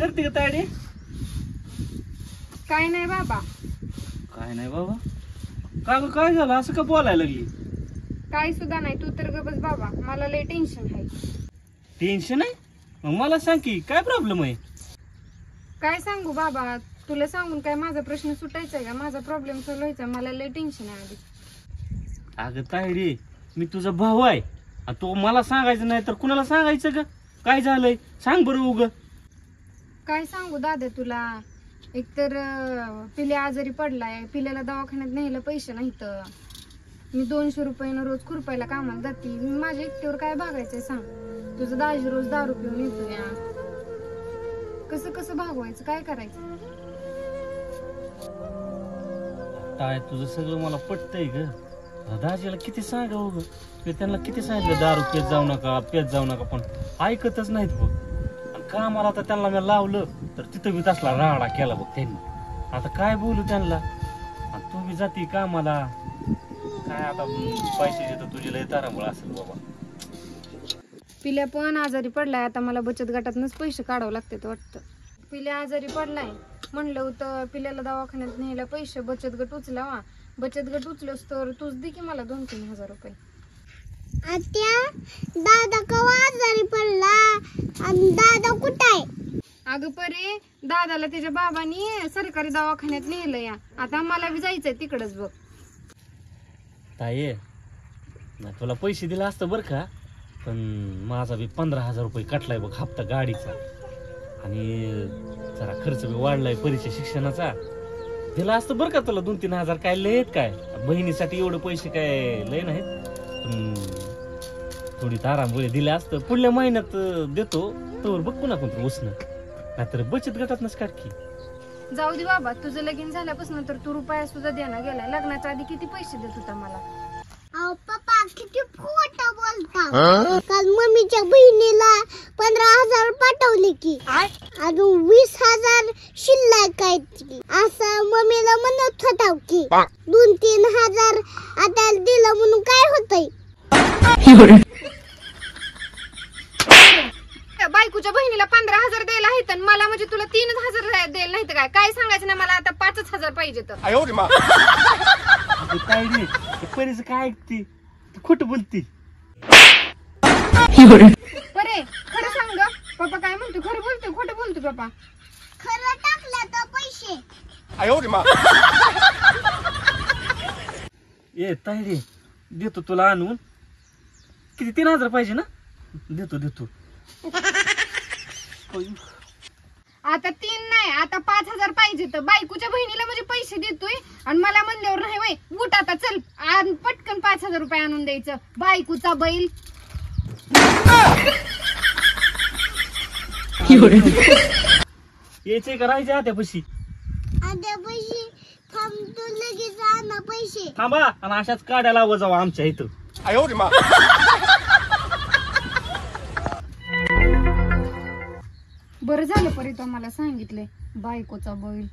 करते का तायडे? काय नाही बाबा. काय नाही बाबा. का ग काय झालं असं का बोलायला लागली? काय सुद्धा नाही. तू तर गबस बाबा, मला लय टेन्शन आहे. टेन्शन आहे? मग मला सांग की काय प्रॉब्लेम आहे? काय सांगू बाबा, तुला सांगून काय माझा प्रश्न सुटायचा आहे का? माझा प्रॉब्लेम सॉल्व्ह व्हायचा. मला लय टेन्शन आहे आधी. अगं तायडे, मी तुझा भाऊ आहे. तू मला सांगायचं नाही तर कुणाला सांगायचं ग? काय झालंय सांग बरं उग. काय सांगू दादा तुला, एकतर पिल्या आजारी पडलाय. पिल्याला दवाखान्यात न्यायला पैसे नाहीत. मी 200 रुपयानं रोज खुरपायला कामाला जाते. माझ्या एकटीवर काय भागायचंय सांग? तुझं दाजी रोज दारू पिऊन येतो या. कसं कसं भागवायचं, काय करायचं? काय तुझं सगळं मला पटतंय ग. दाजीला किती सांगावं ग? त्यांना किती सांगितलं दारू पेत जाऊ नका, पेत जाऊ नका, पण ऐकतच नाहीत बघ. आणि कामाला आता त्यांना मी लावलं तर तिथं बी तसला राडा केला बघ त्यांनी. आता काय बोलू त्यांना? आणि तू बी जाती कामाला, काय आता पैसे देतो तुझी लय तारांबळ असेल बाबा. पिल्या पण आजारी पडलाय. आता मला बचत गटातनच पैसे काढावं लागतात वाटतं. पिल्या आजारी पडलाय म्हणलं होतं पिल्याला दवाखान्यात न्यायला पैसे बचत गट उचलावा. बचत गट उचलस तर तूच दे की मला 2-3 हजार रुपये. आत्या, दादा कवा आजारी पडला आणि दादा कुठे आहे? अगं परे, दादाला त्याच्या बाबांनी सरकारी दवाखान्यात नेलं या. आता मला बी जायचंय तिकडच बघ. ताये, नाही तुला पैसे दिला असतं बरं का, पण माझा बी 15,000 रुपये कटलाय बघ हप्ता गाडीचा. आणि जरा खर्च बी वाढलाय परीक्षा शिक्षणाचा. दिला असतं बरं का तुला 2-3 हजार. काय लय आहेत काय? बहिणीसाठी एवढे पैसे काय लय नाहीत. थोडी तारांबळी दिले असतं. पुढल्या महिन्यात देतो तर बघ पुन्हा कोणतं उसणं, नाहीतर बचत गटातनच काढ की. जाऊ दे बाबा, तुझं लगीन झाल्यापासून तर तू रुपया सुद्धा देणं गेलाय. लग्नाच्या आधी किती पैसे देत होता मला. अहो पप्पा, किती खोटं बोलता. काल मम्मीच्या बहिणीला 15,000 पाठवले की अजून 20,000 शिल्लक आहेत. असं मम्मीला म्हणत होता की 2-3 हजार आता दिलं म्हणून काय होतंय? बायकोच्या बहिणीला 15,000 द्यायला आहेत आणि मला म्हणजे तुला 3,000 द्यायला नाहीत काय? काय सांगायचं ना, मला आता 5,000 पाहिजे. तर परीच काय ऐकते, खोटं बोलती. बरे खरं सांग ग, पप्पा काय म्हणतो? खरं बोलतो खोटं बोलतो पप्पा? खरं टाकलं तर पैसे. ए तायडे, देतो तुला आणून. किती 3,000 पाहिजे ना? देतो देतो. आता 3 नाही, आता 5,000 पाहिजे. तर बायकोच्या बहिणीला म्हणजे पैसे देतोय आणि मला म्हणल्यावर नाही वय. उठ आता चल, पटकन 5,000 रुपये आणून द्यायचं. बायकोचा बैल. यायचंय का राहायचं आत्यापाशी? आता पैसे थांब, तू लगेच आणा पैसे. थांबा, आणि अशाच काड्या लावत जाऊ आमच्या इथं. बरं झालं परी तो मला सांगितलंय बायकोचा बैल.